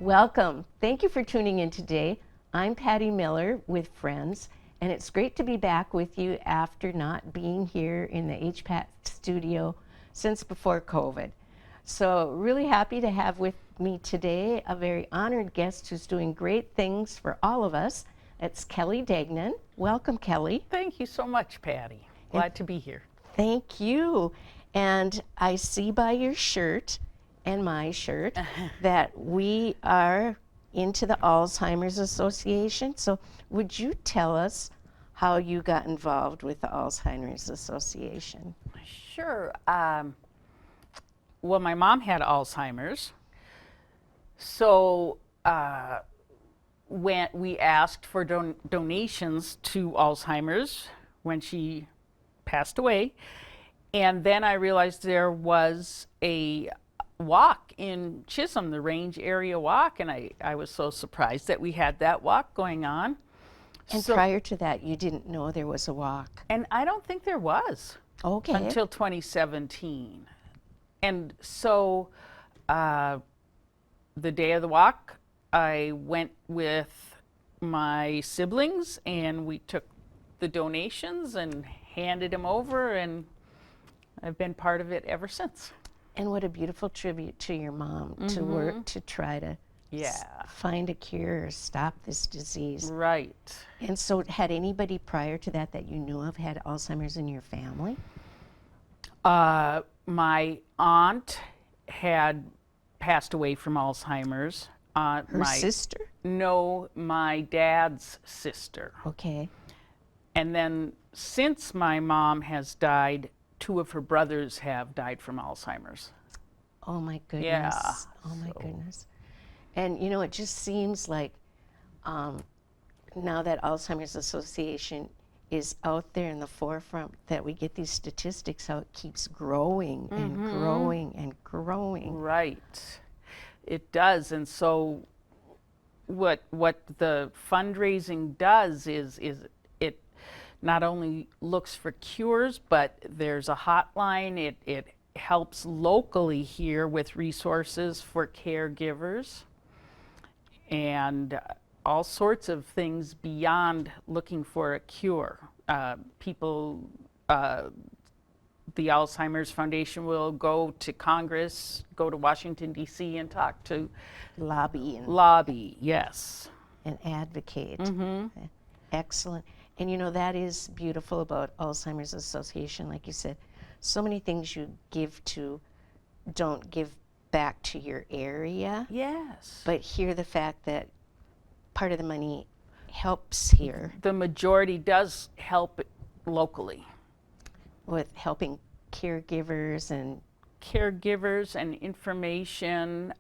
Welcome. Thank you for tuning in today. I'm Patty Miller with Friends, and it's great to be back with you after not being here in the HPAT studio since before COVID. So really happy to have with me today a very honored guest who's doing great things for all of us. It's Kelly Degnan. Welcome, Kelly. Thank you so much, Patty. Glad to be here. Thank you. And I see by your shirt and my shirt that we are into the Alzheimer's Association. So would you tell us how you got involved with the Alzheimer's Association? Sure. Well, my mom had Alzheimer's. So when we asked for donations to Alzheimer's when she passed away. And then I realized there was a walk in Chisholm, the Range Area Walk, and I was so surprised that we had that walk going on. And prior to that, you didn't know there was a walk? And I don't think there was. Okay. Until 2017. And so the day of the walk, I went with my siblings and we took the donations and handed them over, and I've been part of it ever since. And what a beautiful tribute to your mom to work to try to find a cure or stop this disease. Right. And so had anybody prior to that that you knew of had Alzheimer's in your family? My aunt had passed away from Alzheimer's. Her sister? No, my dad's sister. Okay. And then since my mom has died, 2 of her brothers have died from Alzheimer's. Oh my goodness. Yeah. Oh my goodness. And you know, it just seems like now that Alzheimer's Association is out there in the forefront, that we get these statistics, how it keeps growing and growing and growing. Right. It does. And so what the fundraising does is it not only looks for cures, but there's a hotline. It helps locally here with resources for caregivers and all sorts of things beyond looking for a cure. The Alzheimer's Foundation will go to Congress, go to Washington, D.C. and talk to lobby, yes. And advocate. Excellent. And you know, that is beautiful about Alzheimer's Association. Like you said, so many things you give to don't give back to your area. Yes. But here the fact that part of the money helps here. The majority does help locally. With helping caregivers and information,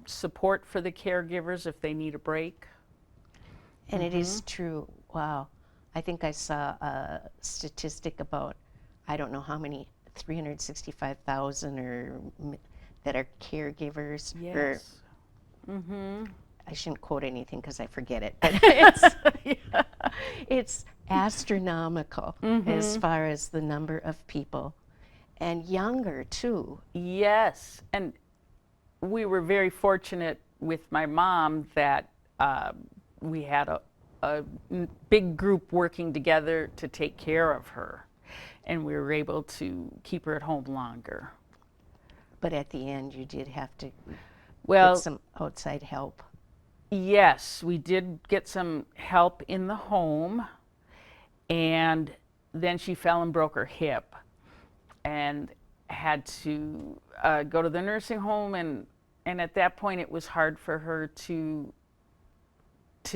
support for the caregivers if they need a break. And it is true. Wow. I think I saw a statistic about, I don't know how many, 365,000 or that are caregivers. Yes. I shouldn't quote anything because I forget it. But it's astronomical as far as the number of people, and younger too. Yes, and we were very fortunate with my mom that we had a big group working together to take care of her, and we were able to keep her at home longer. But at the end, you did have to get some outside help. Yes, we did get some help in the home, and then she fell and broke her hip and had to go to the nursing home, and at that point it was hard for her to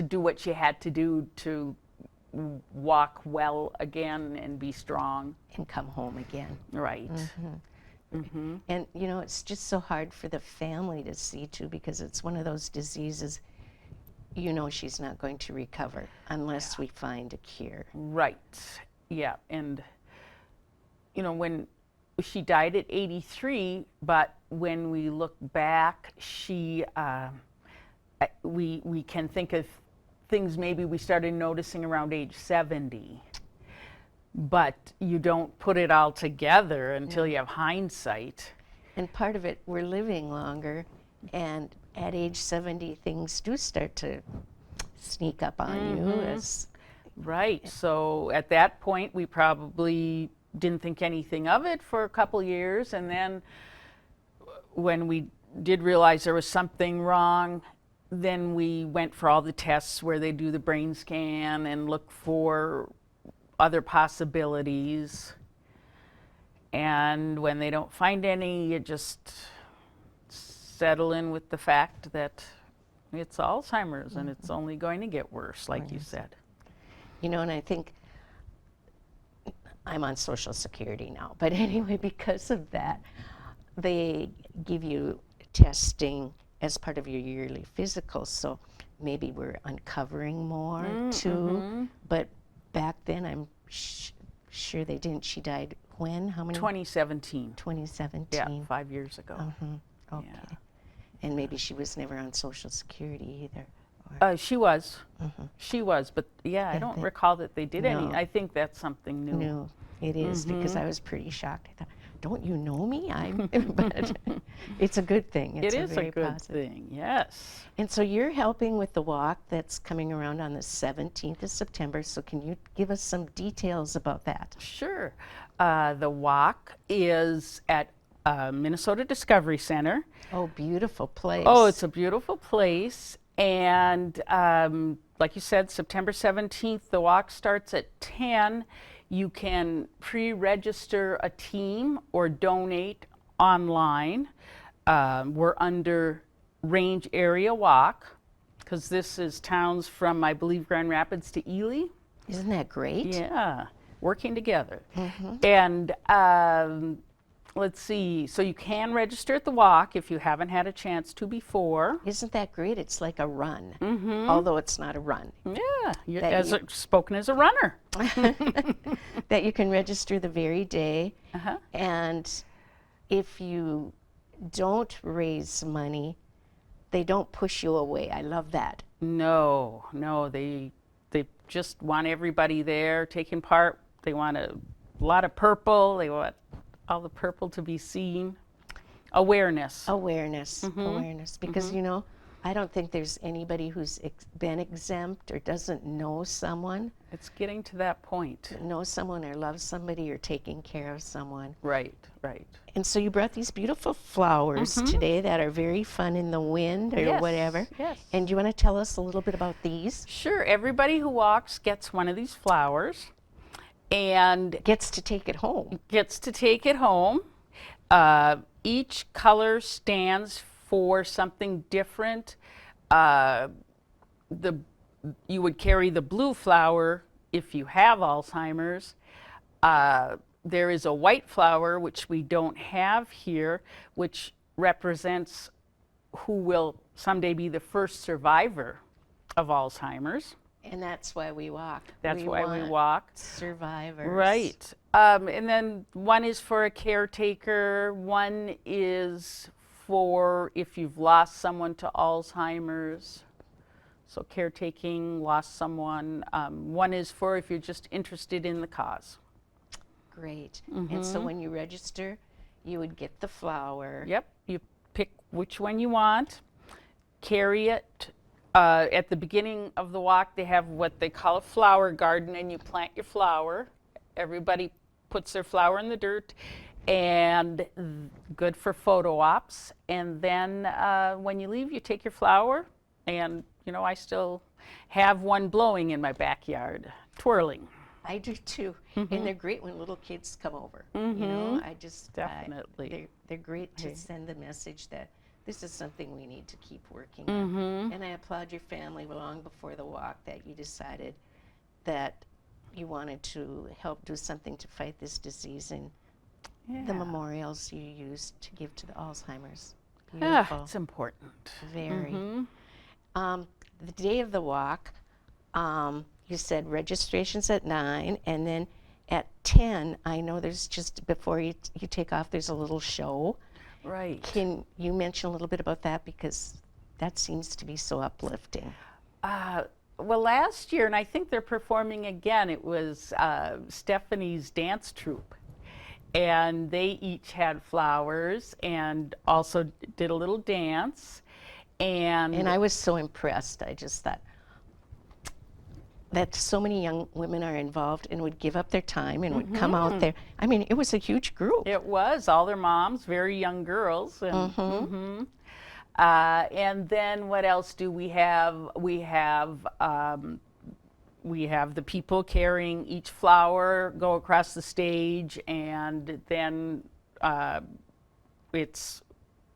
do what she had to do to walk well again and be strong. And come home again. Right. And you know, it's just so hard for the family to see too, because it's one of those diseases, you know, she's not going to recover unless we find a cure. Right. Yeah. And you know, when she died at 83, but when we look back, we can think of things maybe we started noticing around age 70, but you don't put it all together until you have hindsight. And part of it, we're living longer, and at age 70, things do start to sneak up on you as Right. So at that point, we probably didn't think anything of it for a couple years. And then when we did realize there was something wrong, then we went for all the tests where they do the brain scan and look for other possibilities. And when they don't find any, you just settle in with the fact that it's Alzheimer's and it's only going to get worse, like you said. you know, and I think I'm on Social Security now, but anyway, because of that, they give you testing as part of your yearly physical, so maybe we're uncovering more too. But back then, I'm sure they didn't. She died when? How many? 2017. 2017. Yeah, 5 years ago. Okay. Yeah. And maybe she was never on Social Security either. She was. She was, but yeah, I don't recall that they did any. No. I think that's something new. No, it is because I was pretty shocked. I thought, don't you know me? But it's a good thing. It's It is a very good positive. thing, yes. And so you're helping with the walk that's coming around on the 17th of September. So can you give us some details about that? Sure. The walk is at Minnesota Discovery Center. Oh, beautiful place. Oh, it's a beautiful place. And like you said, September 17th, the walk starts at 10. You can pre-register a team or donate online. We're under Range Area Walk because this is towns from, I believe, Grand Rapids to Ely. Isn't that great? Yeah, working together. And let's see, so you can register at the walk if you haven't had a chance to before. Isn't that great? It's like a run, although it's not a run. Yeah, That spoken as a runner. That you can register the very day. And if you don't raise money, they don't push you away. I love that. No, they just want everybody there taking part. They want a lot of purple. They want all the purple to be seen. Awareness. Awareness, because you know, I don't think there's anybody who's been exempt or doesn't know someone, It's getting to that point. or loves somebody or taking care of someone. Right. And so you brought these beautiful flowers today that are very fun in the wind or Yes, whatever. yes. And do you want to tell us a little bit about these? Sure, everybody who walks gets one of these flowers and Gets to take it home. gets to take it home. Each color stands for something different. You would carry the blue flower if you have Alzheimer's. There is a white flower, which we don't have here, which represents who will someday be the first survivor of Alzheimer's. And that's why we walk. That's why we want walk. survivors. Right. And then one is for a caretaker, one is for if you've lost someone to Alzheimer's. So caretaking, lost someone. One is for if you're just interested in the cause. Great. And so when you register, you would get the flower. Yep, you pick which one you want, carry it. At the beginning of the walk, they have what they call a flower garden, and you plant your flower. Everybody puts their flower in the dirt, and good for photo ops. And then when you leave, you take your flower, and you know, I still have one blowing in my backyard, twirling. I do too. And they're great when little kids come over. You know, Definitely. they're great to send the message that this is something we need to keep working on. And I applaud your family long before the walk that you decided that you wanted to help do something to fight this disease, and the memorials you used to give to the Alzheimer's. Beautiful. It's important. Very. The day of the walk, you said registration's at 9, and then at 10, I know there's just, before you take off, there's a little show. Right. Can you mention a little bit about that, because that seems to be so uplifting? Well, last year, and I think they're performing again, it was Stephanie's dance troupe. And they each had flowers and also did a little dance. And I was so impressed. I just thought that so many young women are involved and would give up their time and would come out there. I mean, it was a huge group. It was all their moms, very young girls. And, and then what else do we have? We have the people carrying each flower go across the stage, and then it's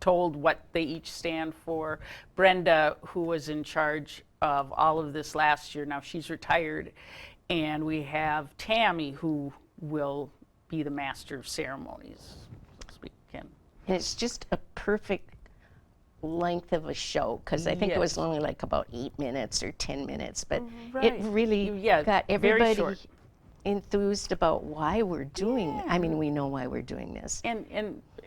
told what they each stand for. Brenda, who was in charge of all of this last year, now she's retired, and we have Tammy, who will be the master of ceremonies. And it's just a perfect length of a show, because I think it was only like about 8 minutes or 10 minutes, but it really got everybody enthused about why we're doing. I mean, we know why we're doing this.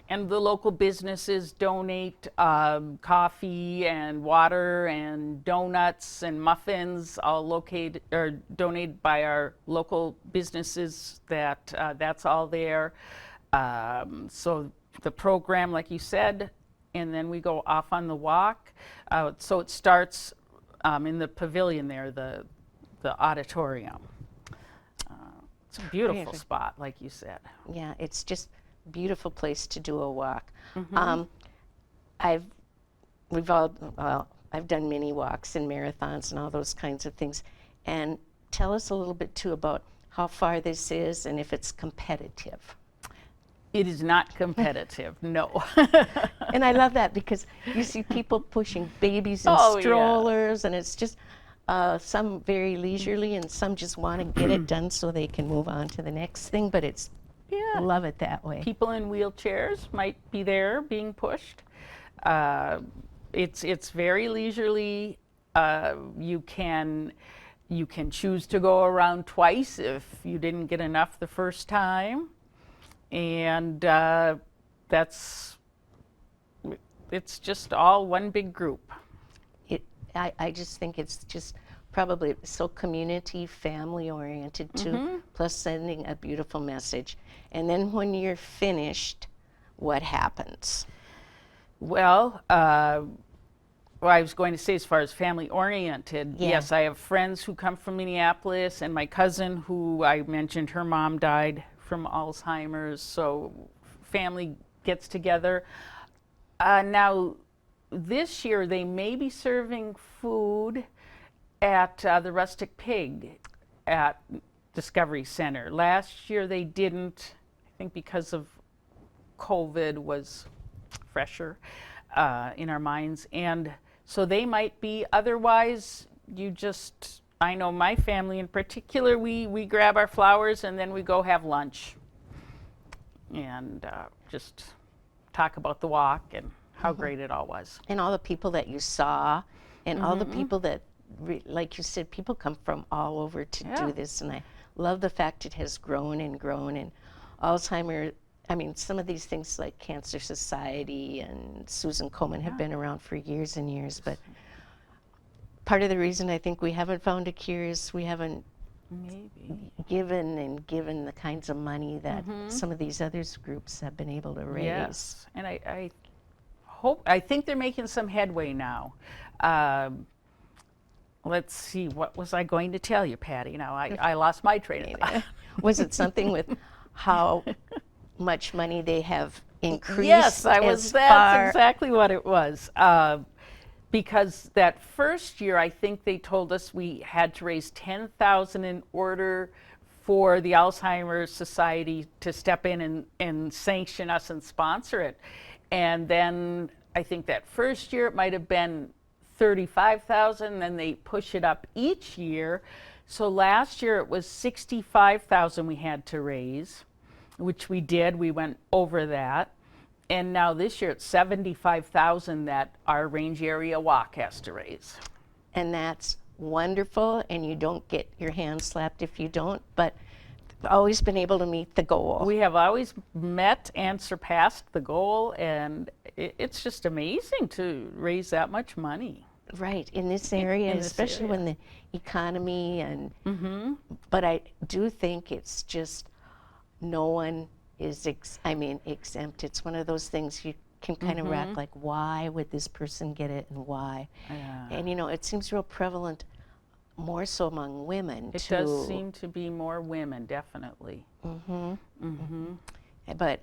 And the local businesses donate coffee and water and donuts and muffins, all located or donated by our local businesses. That's all there. So the program, like you said, and then we go off on the walk. So it starts in the pavilion there, the auditorium. It's a beautiful spot, like you said. Yeah, it's just a beautiful place to do a walk. I've done mini walks and marathons and all those kinds of things. And tell us a little bit too about how far this is and if it's competitive. It is not competitive, no. And I love that, because you see people pushing babies in strollers, and it's just some very leisurely and some just want to get it done so they can move on to the next thing, but it's, I love it that way. People in wheelchairs might be there being pushed. It's very leisurely. You can choose to go around twice if you didn't get enough the first time. And it's just all one big group. I just think it's just probably so community, family oriented too, plus sending a beautiful message. And then when you're finished, what happens? Well, I was going to say, as far as family oriented, yes, I have friends who come from Minneapolis, and my cousin, who I mentioned, her mom died from Alzheimer's, so family gets together. Now, this year they may be serving food at the Rustic Pig at Discovery Center. Last year they didn't, I think because of COVID was fresher in our minds, and so they might be. Otherwise, I know my family in particular, we grab our flowers and then we go have lunch and just talk about the walk and how great it all was. And all the people that you saw, and all the people that, like you said, people come from all over to do this, and I love the fact it has grown and grown. And Alzheimer, I mean, some of these things like Cancer Society and Susan Komen have been around for years and years, but part of the reason I think we haven't found a cure is we haven't given the kinds of money that some of these other groups have been able to raise. Yes, and I think they're making some headway now. Let's see, what was I going to tell you, Patty? Now I lost my train of thought. Was it something with how much money they have increased? Yes, that's exactly what it was. Because that first year, I think they told us we had to raise $10,000 in order for the Alzheimer's Society to step in and sanction us and sponsor it. And then I think that first year it might have been $35,000, then they push it up each year. So last year it was $65,000 we had to raise, which we did. We went over that. And now this year it's $75,000 that our range area walk has to raise. And that's wonderful, and you don't get your hand slapped if you don't, but always been able to meet the goal. We have always met and surpassed the goal, and it's just amazing to raise that much money. Right, in this area, especially when the economy and, but I do think it's just no one is exempt. It's one of those things you can kind of rock, like, why would this person get it and why? Yeah. And, you know, it seems real prevalent more so among women, It too. does seem to be more women, definitely. But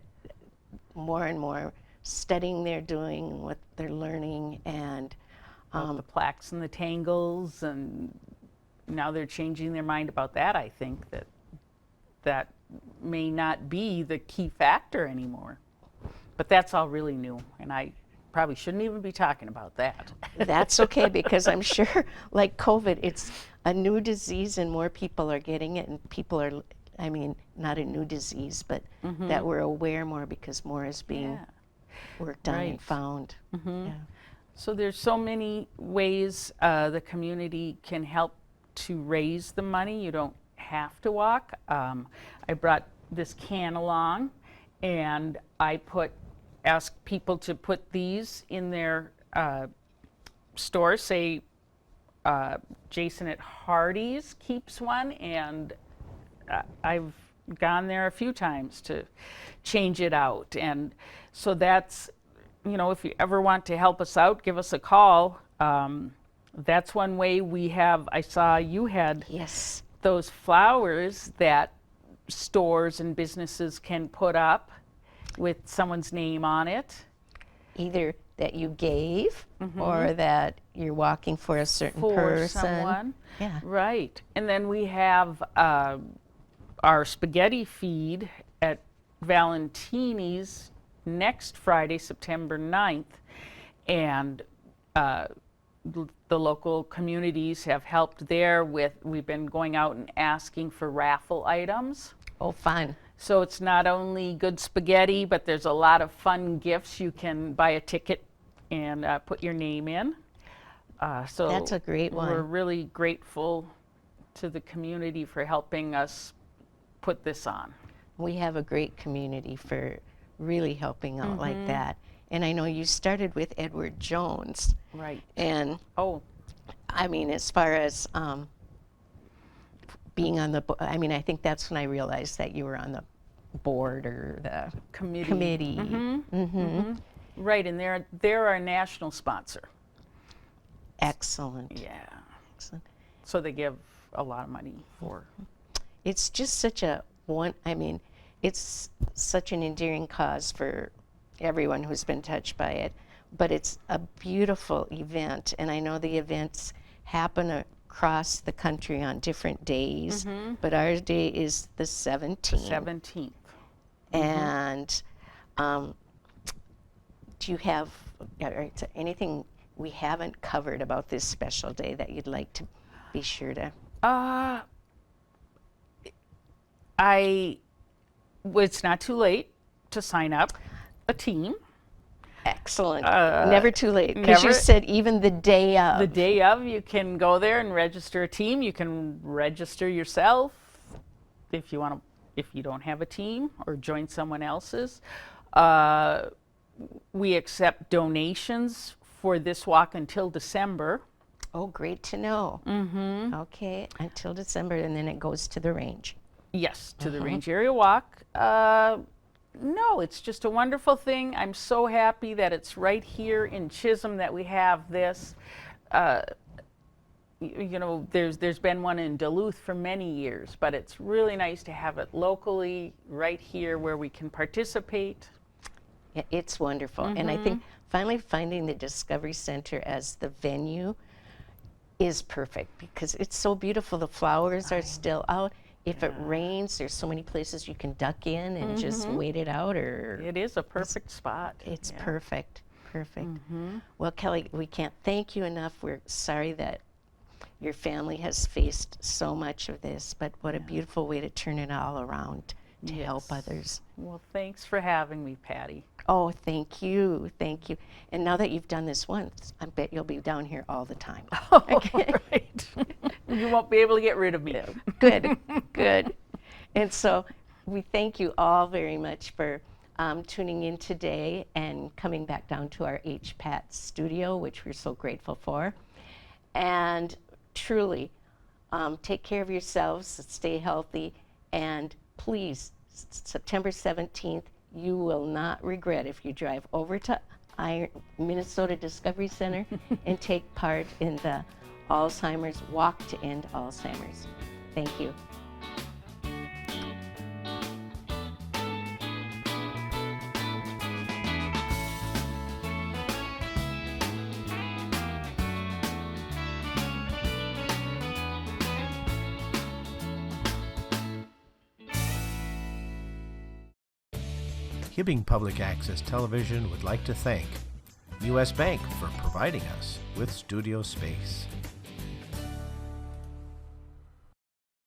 more and more studying they're doing, what they're learning, and The plaques and the tangles, and now they're changing their mind about that. I think that may not be the key factor anymore. But that's all really new, and I probably shouldn't even be talking about that. that's okay, because I'm sure, like COVID, it's a new disease and more people are getting it, and people are, I mean, not a new disease, but that we're aware more because more is being Yeah. worked on and Right. found. Yeah. So there's so many ways the community can help to raise the money. You don't have to walk. I brought this can along, and I asked people to put these in their store. Say Jason at Hardee's keeps one, and I've gone there a few times to change it out. And so that's, you know, if you ever want to help us out, give us a call. That's one way we have. I saw you had Yes. those flowers that stores and businesses can put up with someone's name on it. Either that you gave or that you're walking for a certain person. Someone. Yeah. Right. And then we have our spaghetti feed at Valentini's next Friday, September 9th. And the local communities have helped there with, we've been going out and asking for raffle items. Oh, fun. So it's not only good spaghetti, but there's a lot of fun gifts. You can buy a ticket and put your name in. So That's a great one. We're really grateful to the community for helping us put this on. We have a great community for really helping out like that. And I know you started with Edward Jones. Right. And Oh, I mean, as far as being on the, I mean, I think that's when I realized that you were on the board or the committee. right. And they're our national sponsor. Excellent. Yeah. Excellent. So they give a lot of money for. It's just such a I mean, it's such an endearing cause for everyone who's been touched by it. But it's a beautiful event, and I know the events happen across the country on different days, but our day is the 17th. 17th. And do you have anything we haven't covered about this special day that you'd like to be sure to? It's not too late to sign up a team. Excellent. Never too late. Because you never- said even the day of. The day of, you can go there and register a team. You can register yourself if you want to, if you don't have a team, or join someone else's. We accept donations for this walk until December. Oh, great to know. Okay, until December, and then it goes to the range. Yes, to the Range Area Walk. No, it's just a wonderful thing. I'm so happy that it's right here in Chisholm that we have this. You know, there's been one in Duluth for many years, but it's really nice to have it locally right here where we can participate. It's wonderful. And I think finally finding the Discovery Center as the venue is perfect because it's so beautiful. The flowers are still out. If it rains, there's so many places you can duck in and just wait it out. Or It is a perfect spot. it's perfect, perfect. Well, Kelly, we can't thank you enough. We're sorry that your family has faced so much of this, but what a beautiful way to turn it all around to help others. Well, thanks for having me, Patty. Oh, thank you, thank you. And now that you've done this once, I bet you'll be down here all the time. Okay. Right. You won't be able to get rid of me. Good, good. And so we thank you all very much for tuning in today and coming back down to our HPAT studio, which we're so grateful for. And truly, take care of yourselves, stay healthy, and please, September 17th, you will not regret if you drive over to Minnesota Discovery Center and take part in the Alzheimer's Walk to End Alzheimer's. Thank you. Hibbing Public Access Television would like to thank U.S. Bank for providing us with studio space.